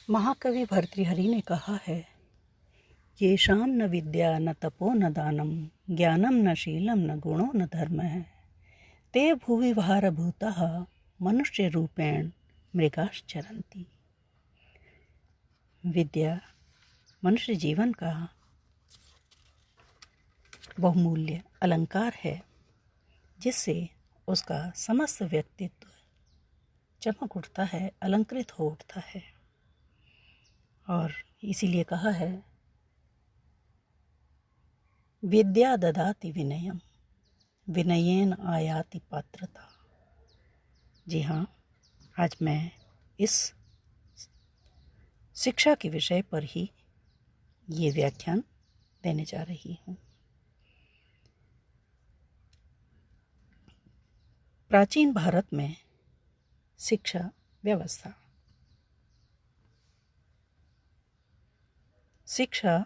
महाकवि भर्तृहरि ने कहा है, येषां न विद्या न तपो न दानम ज्ञानम न शीलम न गुणो न धर्मः ते भुवि भारभूताः मनुष्य रूपेण मृगाश्चरन्ति। विद्या मनुष्य जीवन का बहुमूल्य अलंकार है, जिससे उसका समस्त व्यक्तित्व चमक उठता है, अलंकृत हो उठता है। और इसीलिए कहा है, विद्या ददाति विनयम विनयेन आयाति पात्रता। जी हाँ, आज मैं इस शिक्षा के विषय पर ही ये व्याख्यान देने जा रही हूँ। प्राचीन भारत में शिक्षा व्यवस्था। शिक्षा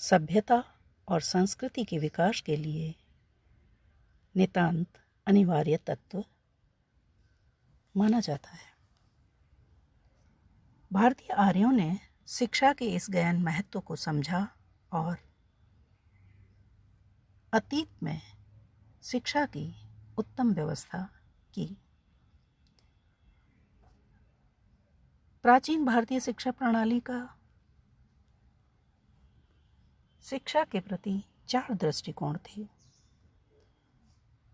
सभ्यता और संस्कृति के विकास के लिए नितांत अनिवार्य तत्व माना जाता है। भारतीय आर्यों ने शिक्षा के इस गहन महत्व को समझा और अतीत में शिक्षा की उत्तम व्यवस्था की। प्राचीन भारतीय शिक्षा प्रणाली का शिक्षा के प्रति 4 दृष्टिकोण थे: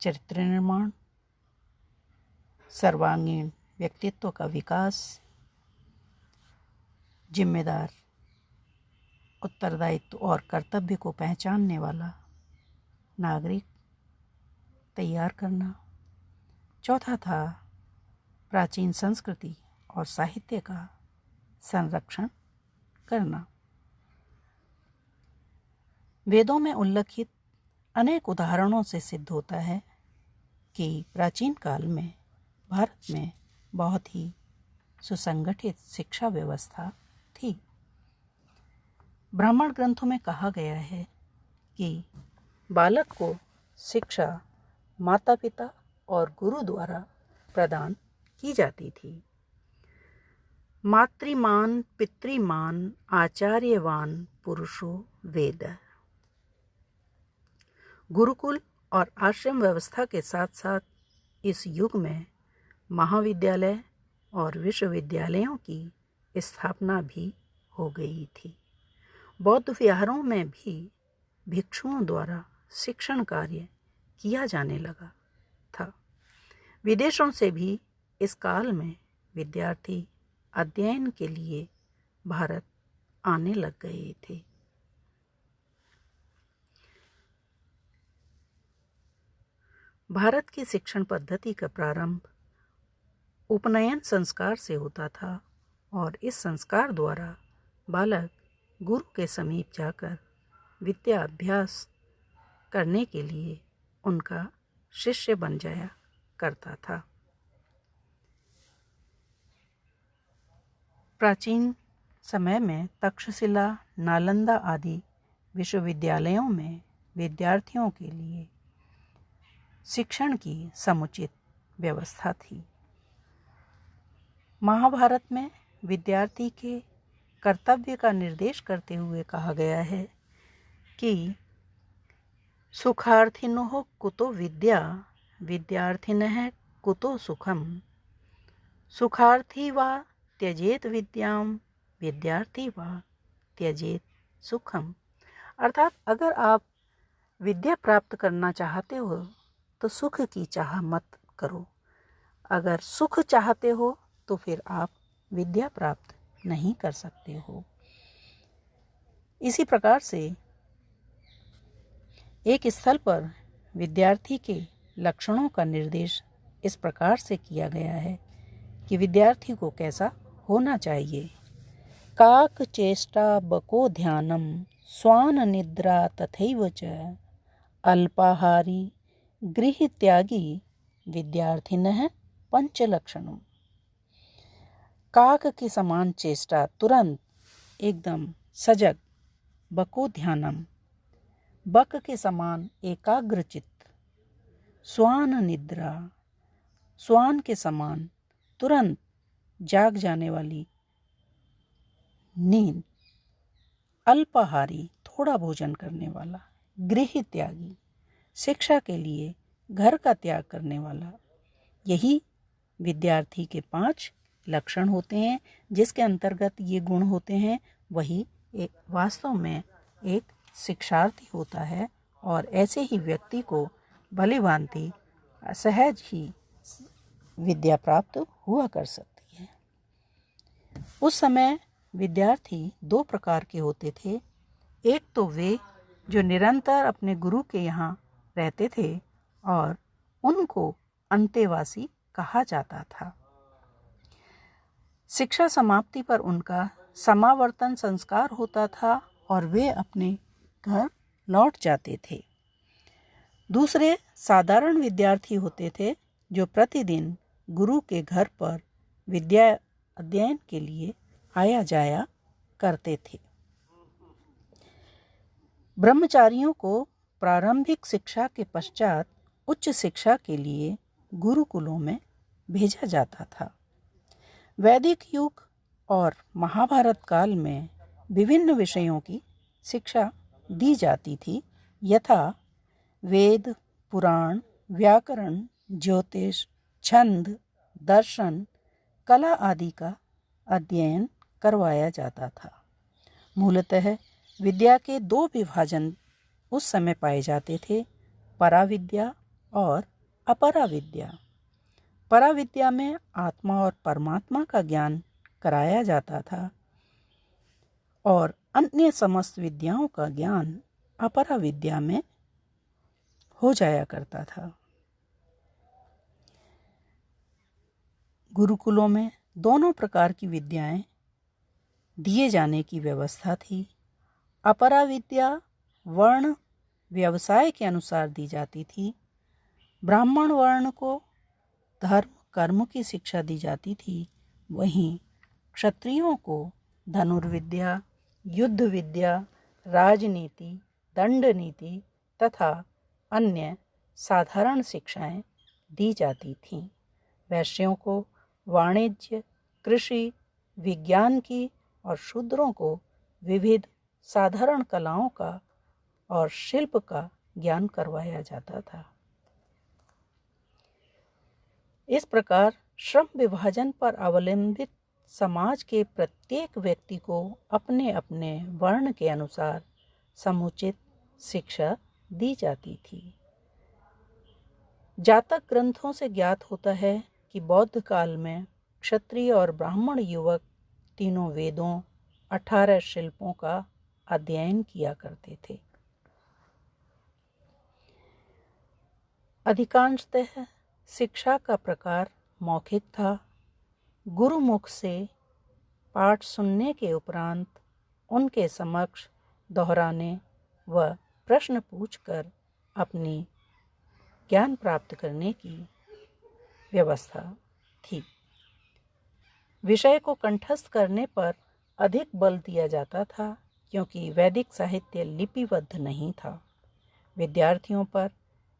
चरित्र निर्माण, सर्वांगीण व्यक्तित्व का विकास, जिम्मेदार उत्तरदायित्व और कर्तव्य को पहचानने वाला नागरिक तैयार करना। चौथा था प्राचीन संस्कृति और साहित्य का संरक्षण करना। वेदों में उल्लिखित अनेक उदाहरणों से सिद्ध होता है कि प्राचीन काल में भारत में बहुत ही सुसंगठित शिक्षा व्यवस्था थी। ब्राह्मण ग्रंथों में कहा गया है कि बालक को शिक्षा माता पिता और गुरु द्वारा प्रदान की जाती थी। मातृमान पितृमान आचार्यवान पुरुषो वेद। गुरुकुल और आश्रम व्यवस्था के साथ साथ इस युग में महाविद्यालय और विश्वविद्यालयों की स्थापना भी हो गई थी। बौद्ध विहारों में भी भिक्षुओं द्वारा शिक्षण कार्य किया जाने लगा था। विदेशों से भी इस काल में विद्यार्थी अध्ययन के लिए भारत आने लग गए थे। भारत की शिक्षण पद्धति का प्रारंभ उपनयन संस्कार से होता था और इस संस्कार द्वारा बालक गुरु के समीप जाकर विद्या अभ्यास करने के लिए उनका शिष्य बन जाया करता था। प्राचीन समय में तक्षशिला, नालंदा आदि विश्वविद्यालयों में विद्यार्थियों के लिए शिक्षण की समुचित व्यवस्था थी। महाभारत में विद्यार्थी के कर्तव्य का निर्देश करते हुए कहा गया है कि सुखार्थिनोः कुतो विद्या विद्यार्थिनः कुतो सुखम सुखार्थी वा त्यजेत विद्याम विद्यार्थी वा त्यजेत सुखम। अर्थात अगर आप विद्या प्राप्त करना चाहते हो तो सुख की चाह मत करो, अगर सुख चाहते हो तो फिर आप विद्या प्राप्त नहीं कर सकते हो। इसी प्रकार से एक स्थल पर विद्यार्थी के लक्षणों का निर्देश इस प्रकार से किया गया है कि विद्यार्थी को कैसा होना चाहिए। काक चेष्टा बको ध्यानम स्वान निद्रा तथैव च अल्पाहारी गृह त्यागी विद्यार्थिनः पंचलक्षणम। काक के समान चेष्टा, तुरंत एकदम सजग, बको ध्यानम, बक के समान एकाग्रचित्त, स्वान निद्रा, स्वान के समान तुरंत जाग जाने वाली नींद, अल्पाहारी थोड़ा भोजन करने वाला, गृह त्यागी, शिक्षा के लिए घर का त्याग करने वाला, यही विद्यार्थी के 5 लक्षण होते हैं। जिसके अंतर्गत ये गुण होते हैं वही एक वास्तव में एक शिक्षार्थी होता है और ऐसे ही व्यक्ति को भली भांति सहज ही विद्या प्राप्त हुआ कर सकती है। उस समय विद्यार्थी 2 प्रकार के होते थे। एक तो वे जो निरंतर अपने गुरु के यहाँ रहते थे और उनको अंतेवासी कहा जाता था। शिक्षा समाप्ति पर उनका समावर्तन संस्कार होता था और वे अपने घर लौट जाते थे। दूसरे साधारण विद्यार्थी होते थे जो प्रतिदिन गुरु के घर पर विद्या अध्ययन के लिए आया जाया करते थे। ब्रह्मचारियों को प्रारंभिक शिक्षा के पश्चात उच्च शिक्षा के लिए गुरुकुलों में भेजा जाता था। वैदिक युग और महाभारत काल में विभिन्न विषयों की शिक्षा दी जाती थी, यथा वेद, पुराण, व्याकरण, ज्योतिष, छंद, दर्शन, कला आदि का अध्ययन करवाया जाता था। मूलतः विद्या के 2 विभाजन उस समय पाए जाते थे, पराविद्या और अपराविद्या। पराविद्या में आत्मा और परमात्मा का ज्ञान कराया जाता था और अन्य समस्त विद्याओं का ज्ञान अपराविद्या में हो जाया करता था। गुरुकुलों में दोनों प्रकार की विद्याएं दिए जाने की व्यवस्था थी। अपराविद्या वर्ण व्यवसाय के अनुसार दी जाती थी। ब्राह्मण वर्ण को धर्म कर्म की शिक्षा दी जाती थी, वहीं क्षत्रियों को धनुर्विद्या, युद्ध विद्या, राजनीति, दंड नीति तथा अन्य साधारण शिक्षाएं दी जाती थीं। वैश्यों को वाणिज्य, कृषि, विज्ञान की और शूद्रों को विविध साधारण कलाओं का और शिल्प का ज्ञान करवाया जाता था। इस प्रकार श्रम विभाजन पर अवलंबित समाज के प्रत्येक व्यक्ति को अपने अपने वर्ण के अनुसार समुचित शिक्षा दी जाती थी। जातक ग्रंथों से ज्ञात होता है कि बौद्ध काल में क्षत्रिय और ब्राह्मण युवक तीनों वेदों, 18 शिल्पों का अध्ययन किया करते थे। अधिकांशतः शिक्षा का प्रकार मौखिक था। गुरुमुख से पाठ सुनने के उपरांत उनके समक्ष दोहराने व प्रश्न पूछकर अपनी ज्ञान प्राप्त करने की व्यवस्था थी। विषय को कंठस्थ करने पर अधिक बल दिया जाता था क्योंकि वैदिक साहित्य लिपिबद्ध नहीं था। विद्यार्थियों पर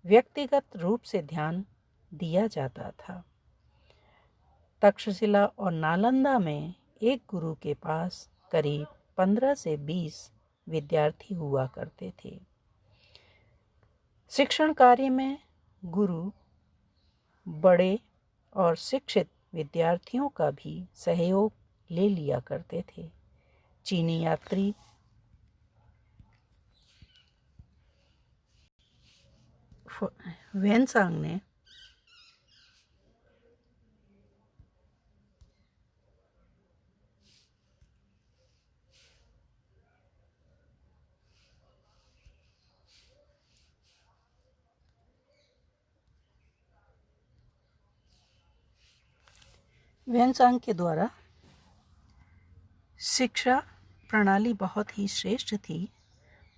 व्यक्तिगत रूप से ध्यान दिया जाता था। तक्षशिला और नालंदा में एक गुरु के पास करीब 15 से 20 विद्यार्थी हुआ करते थे। शिक्षण कार्य में गुरु बड़े और शिक्षित विद्यार्थियों का भी सहयोग ले लिया करते थे। चीनी यात्री वेनसांग ने वेनसांग के द्वारा शिक्षा प्रणाली बहुत ही श्रेष्ठ थी।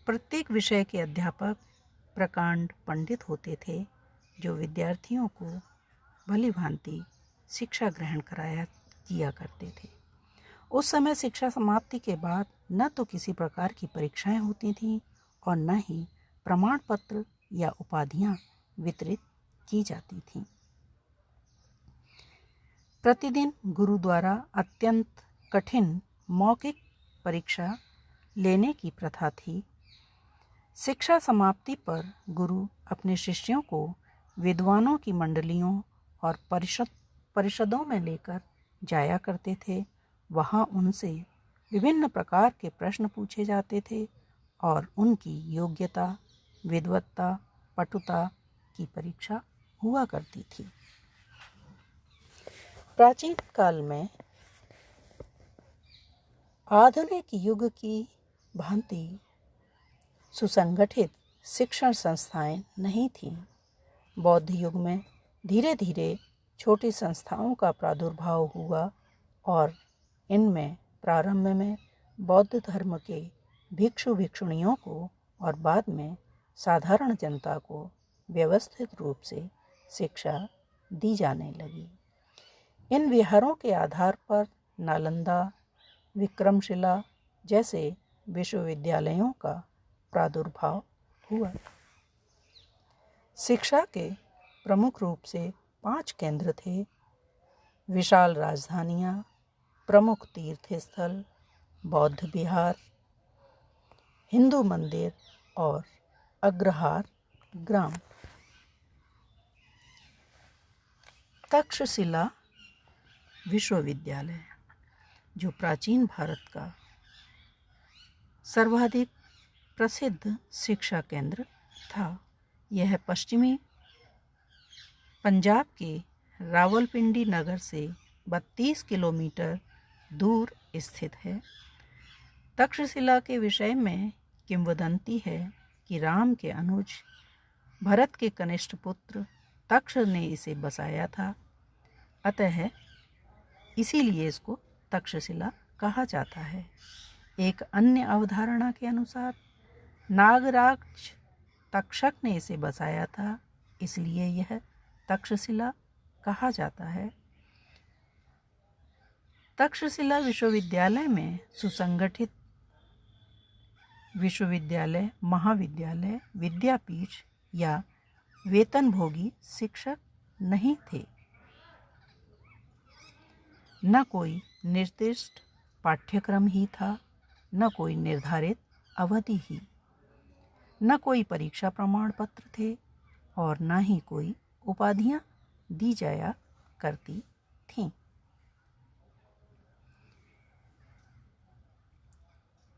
प्रत्येक विषय के अध्यापक प्रकांड पंडित होते थे जो विद्यार्थियों को भली भांति शिक्षा ग्रहण किया करते थे। उस समय शिक्षा समाप्ति के बाद न तो किसी प्रकार की परीक्षाएं होती थीं और न ही प्रमाण पत्र या उपाधियां वितरित की जाती थीं। प्रतिदिन गुरु द्वारा अत्यंत कठिन मौखिक परीक्षा लेने की प्रथा थी। शिक्षा समाप्ति पर गुरु अपने शिष्यों को विद्वानों की मंडलियों और परिषदों में लेकर जाया करते थे। वहाँ उनसे विभिन्न प्रकार के प्रश्न पूछे जाते थे और उनकी योग्यता, विद्वत्ता, पटुता की परीक्षा हुआ करती थी। प्राचीन काल में आधुनिक युग की भांति सुसंगठित शिक्षण संस्थाएं नहीं थीं। बौद्ध युग में धीरे धीरे छोटी संस्थाओं का प्रादुर्भाव हुआ और इनमें प्रारंभ में बौद्ध धर्म के भिक्षु भिक्षुणियों को और बाद में साधारण जनता को व्यवस्थित रूप से शिक्षा दी जाने लगी। इन विहारों के आधार पर नालंदा, विक्रमशिला जैसे विश्वविद्यालयों का प्रादुर्भाव हुआ। शिक्षा के प्रमुख रूप से 5 केंद्र थे: विशाल राजधानियाँ, प्रमुख तीर्थ स्थल, बौद्ध विहार, हिंदू मंदिर और अग्रहार ग्राम। तक्षशिला विश्वविद्यालय, जो प्राचीन भारत का सर्वाधिक प्रसिद्ध शिक्षा केंद्र था, यह पश्चिमी पंजाब के रावलपिंडी नगर से 32 किलोमीटर दूर स्थित है। तक्षशिला के विषय में किंवदंती है कि राम के अनुज भरत के कनिष्ठ पुत्र तक्ष ने इसे बसाया था, अतः इसीलिए इसको तक्षशिला कहा जाता है। एक अन्य अवधारणा के अनुसार नागराज तक्षक ने इसे बसाया था, इसलिए यह तक्षशिला कहा जाता है। तक्षशिला विश्वविद्यालय में सुसंगठित विश्वविद्यालय, महाविद्यालय, विद्यापीठ या वेतनभोगी शिक्षक नहीं थे। न कोई निर्दिष्ट पाठ्यक्रम ही था, न कोई निर्धारित अवधि ही, न कोई परीक्षा प्रमाण पत्र थे और न ही कोई उपाधियां दी जाया करती थीं।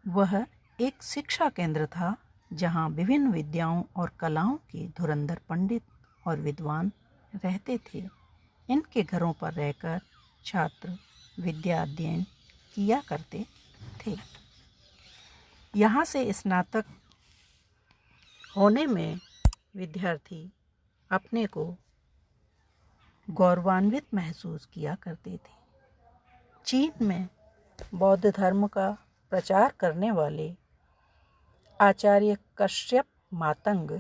वह एक शिक्षा केंद्र था जहां विभिन्न विद्याओं और कलाओं के धुरंधर पंडित और विद्वान रहते थे। इनके घरों पर रहकर छात्र विद्या अध्ययन किया करते थे। यहाँ से स्नातक होने में विद्यार्थी अपने को गौरवान्वित महसूस किया करते थे। चीन में बौद्ध धर्म का प्रचार करने वाले आचार्य कश्यप मातंग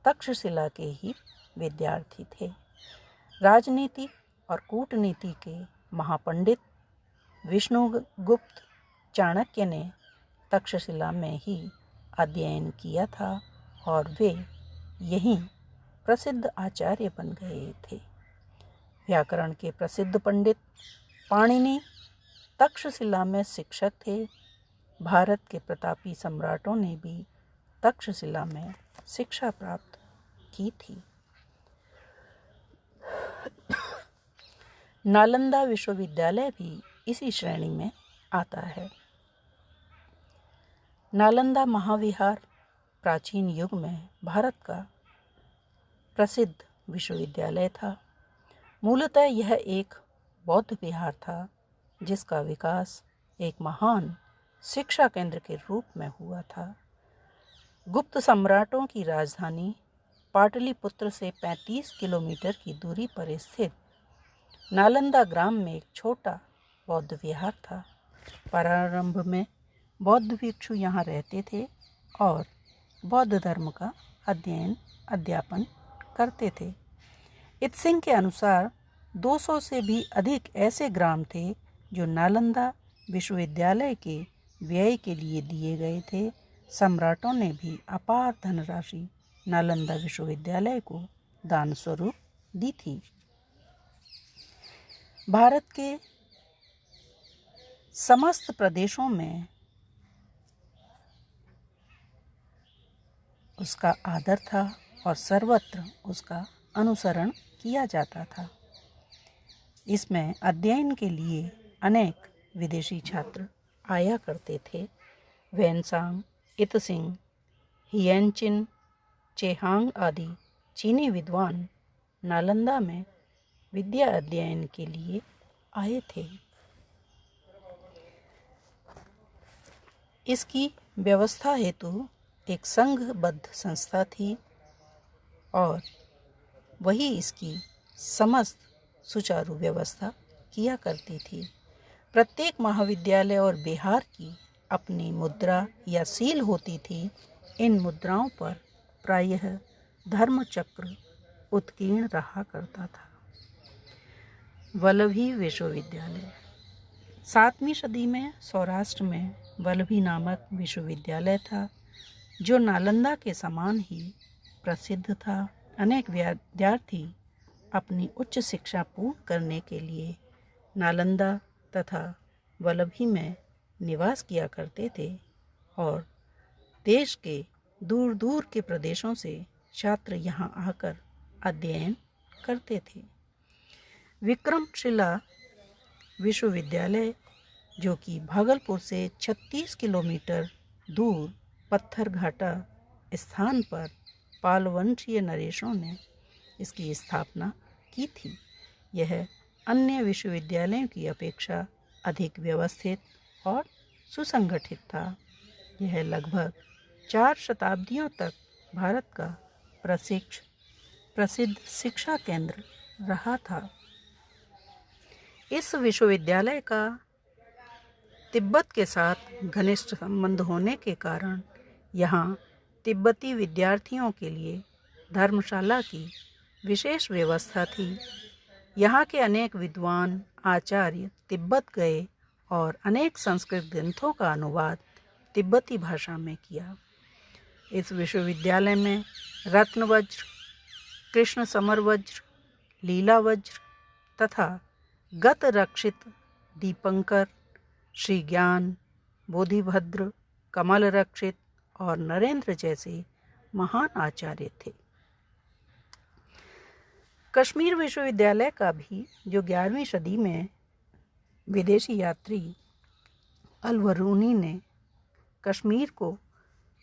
तक्षशिला के ही विद्यार्थी थे। राजनीति और कूटनीति के महापंडित विष्णुगुप्त चाणक्य ने तक्षशिला में ही अध्ययन किया था और वे यहीं प्रसिद्ध आचार्य बन गए थे। व्याकरण के प्रसिद्ध पंडित पाणिनि तक्षशिला में शिक्षक थे। भारत के प्रतापी सम्राटों ने भी तक्षशिला में शिक्षा प्राप्त की थी। नालंदा विश्वविद्यालय भी इसी श्रेणी में आता है। नालंदा महाविहार प्राचीन युग में भारत का प्रसिद्ध विश्वविद्यालय था। मूलतः यह एक बौद्ध विहार था जिसका विकास एक महान शिक्षा केंद्र के रूप में हुआ था। गुप्त सम्राटों की राजधानी पाटलिपुत्र से 35 किलोमीटर की दूरी पर स्थित नालंदा ग्राम में एक छोटा बौद्ध विहार था। प्रारंभ में बौद्ध भिक्षु यहाँ रहते थे और बौद्ध धर्म का अध्यापन करते थे। इत्सिंग के अनुसार 200 से भी अधिक ऐसे ग्राम थे जो नालंदा विश्वविद्यालय के व्यय के लिए दिए गए थे। सम्राटों ने भी अपार धनराशि नालंदा विश्वविद्यालय को दान स्वरूप दी थी। भारत के समस्त प्रदेशों में उसका आदर था और सर्वत्र उसका अनुसरण किया जाता था। इसमें अध्ययन के लिए अनेक विदेशी छात्र आया करते थे। वैनसांग, इतसिंग, हियेनचिन, चेहांग आदि चीनी विद्वान नालंदा में विद्या अध्ययन के लिए आए थे। इसकी व्यवस्था हेतु एक संघबद्ध संस्था थी और वही इसकी समस्त सुचारू व्यवस्था किया करती थी। प्रत्येक महाविद्यालय और बिहार की अपनी मुद्रा या सील होती थी। इन मुद्राओं पर प्रायः धर्मचक्र उत्कीर्ण रहा करता था। वल्लभी विश्वविद्यालय 7वीं सदी में सौराष्ट्र में वल्लभी नामक विश्वविद्यालय था, जो नालंदा के समान ही प्रसिद्ध था। अनेक विद्यार्थी अपनी उच्च शिक्षा पूर्ण करने के लिए नालंदा तथा वल्लभी में निवास किया करते थे और देश के दूर दूर के प्रदेशों से छात्र यहाँ आकर अध्ययन करते थे। विक्रमशिला विश्वविद्यालय, जो कि भागलपुर से 36 किलोमीटर दूर पत्थरघाटा स्थान पर पालवंशीय नरेशों ने इसकी स्थापना की थी। यह अन्य विश्वविद्यालयों की अपेक्षा अधिक व्यवस्थित और सुसंगठित था। यह लगभग 4 शताब्दियों तक भारत का प्रसिद्ध शिक्षा केंद्र रहा था। इस विश्वविद्यालय का तिब्बत के साथ घनिष्ठ संबंध होने के कारण यहाँ तिब्बती विद्यार्थियों के लिए धर्मशाला की विशेष व्यवस्था थी। यहाँ के अनेक विद्वान आचार्य तिब्बत गए और अनेक संस्कृत ग्रंथों का अनुवाद तिब्बती भाषा में किया। इस विश्वविद्यालय में रत्नवज्र, कृष्ण समर वज्र, लीला वज्र तथा गत रक्षित दीपंकर, श्री ज्ञान, बोधिभद्र, कमल रक्षित और नरेंद्र जैसे महान आचार्य थे। कश्मीर विश्वविद्यालय का भी, जो 11वीं सदी में विदेशी यात्री अल-बरूनी ने कश्मीर को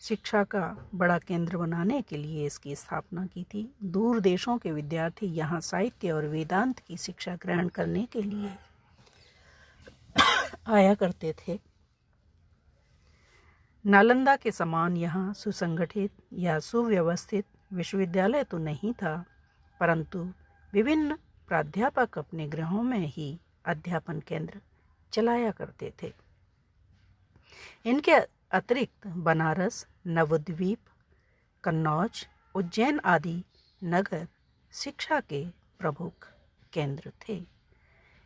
शिक्षा का बड़ा केंद्र बनाने के लिए इसकी स्थापना की थी। दूर देशों के विद्यार्थी यहाँ साहित्य और वेदांत की शिक्षा ग्रहण करने के लिए आया करते थे। नालंदा के समान यहाँ सुसंगठित या सुव्यवस्थित विश्वविद्यालय तो नहीं था, परंतु विभिन्न प्राध्यापक अपने गृहों में ही अध्यापन केंद्र चलाया करते थे। इनके अतिरिक्त बनारस, नवद्वीप, कन्नौज, उज्जैन आदि नगर शिक्षा के प्रमुख केंद्र थे।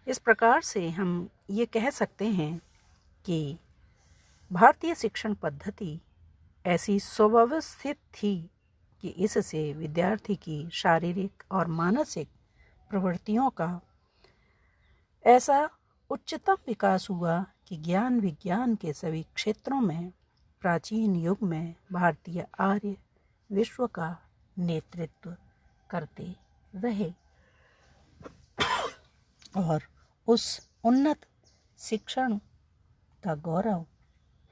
इस प्रकार से हम ये कह सकते हैं कि भारतीय शिक्षण पद्धति ऐसी सुव्यवस्थित थी कि इससे विद्यार्थी की शारीरिक और मानसिक प्रवृत्तियों का ऐसा उच्चतम विकास हुआ कि ज्ञान विज्ञान के सभी क्षेत्रों में प्राचीन युग में भारतीय आर्य विश्व का नेतृत्व करते रहे और उस उन्नत शिक्षण का गौरव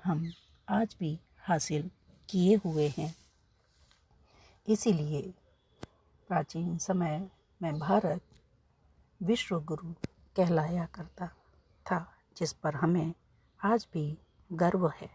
हम आज भी हासिल किए हुए हैं। इसीलिए प्राचीन समय में भारत विश्व गुरु कहलाया करता था, जिस पर हमें आज भी गर्व है।